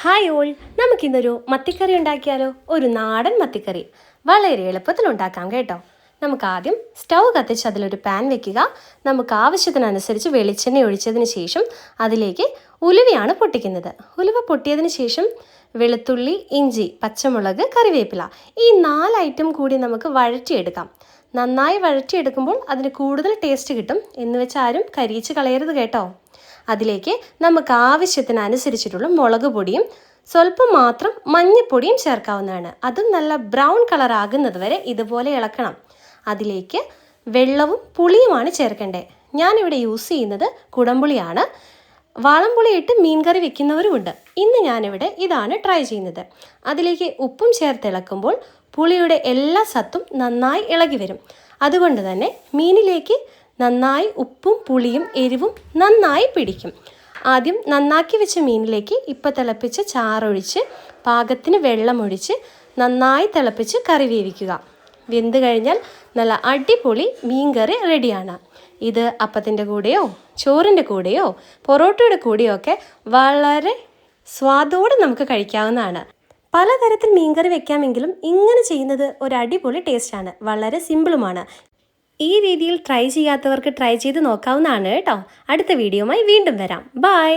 Hi all, നമുക്കിന്നൊരു മത്തിക്കറി ഉണ്ടാക്കിയാലോ? ഒരു നാടൻ മത്തിക്കറി വളരെ എളുപ്പത്തിൽ ഉണ്ടാക്കാം കേട്ടോ. നമുക്ക് ആദ്യം സ്റ്റൗ കത്തിച്ച് അതിലൊരു പാൻ വെക്കുക. നമുക്ക് ആവശ്യത്തിനനുസരിച്ച് വെളിച്ചെണ്ണ ഒഴിച്ചതിന് ശേഷം അതിലേക്ക് ഉലുവയാണ് പൊട്ടിക്കുന്നത്. ഉലുവ പൊട്ടിയതിന് ശേഷം വെളുത്തുള്ളി, ഇഞ്ചി, പച്ചമുളക്, കറിവേപ്പില ഈ 4 ഐറ്റം കൂടി നമുക്ക് വഴറ്റിയെടുക്കാം. നന്നായി വഴറ്റിയെടുക്കുമ്പോൾ അതിന് കൂടുതൽ ടേസ്റ്റ് കിട്ടും. എന്ന് വെച്ചാൽ ആരും കരിയിച്ച് കളയരുത് കേട്ടോ. അതിലേക്ക് നമുക്ക് ആവശ്യത്തിനനുസരിച്ചിട്ടുള്ള മുളക് പൊടിയും സ്വല്പം മാത്രം മഞ്ഞൾപ്പൊടിയും ചേർക്കാവുന്നതാണ്. അതും നല്ല ബ്രൗൺ കളർ ആകുന്നത് വരെ ഇതുപോലെ ഇളക്കണം. അതിലേക്ക് വെള്ളവും പുളിയുമാണ് ചേർക്കേണ്ടത്. ഞാനിവിടെ യൂസ് ചെയ്യുന്നത് കുടംപുളിയാണ്. വാളംപുളി ഇട്ട് മീൻകറി വെക്കുന്നവരുമുണ്ട്. ഇന്ന് ഞാനിവിടെ ഇതാണ് ട്രൈ ചെയ്യുന്നത്. അതിലേക്ക് ഉപ്പും ചേർത്ത് ഇളക്കുമ്പോൾ പുളിയുടെ എല്ലാ സത്തും നന്നായി ഇളകി വരും. അതുകൊണ്ട് തന്നെ മീനിലേക്ക് നന്നായി ഉപ്പും പുളിയും എരിവും നന്നായി പിടിക്കും. ആദ്യം നന്നാക്കി വെച്ച മീനിലേക്ക് ഇപ്പം തിളപ്പിച്ച ചാറൊഴിച്ച് പാകത്തിന് വെള്ളമൊഴിച്ച് നന്നായി തിളപ്പിച്ച് കറി വേവിക്കുക. വെന്ത് കഴിഞ്ഞാൽ നല്ല അടിപൊളി മീൻകറി റെഡിയാണ്. ഇത് അപ്പത്തിൻ്റെ കൂടെയോ ചോറിൻ്റെ കൂടെയോ പൊറോട്ടയുടെ കൂടെയോ ഒക്കെ വളരെ സ്വാദോടെ നമുക്ക് കഴിക്കാവുന്നതാണ്. പലതരത്തിൽ മീൻകറി വെക്കാമെങ്കിലും ഇങ്ങനെ ചെയ്യുന്നത് ഒരു അടിപൊളി ടേസ്റ്റാണ്. വളരെ സിമ്പിളുമാണ്. ഈ രീതിയിൽ ട്രൈ ചെയ്യാത്തവർക്ക് ട്രൈ ചെയ്ത് നോക്കാവുന്നതാണ് കേട്ടോ. അടുത്ത വീഡിയോയുമായി വീണ്ടും വരാം. ബൈ.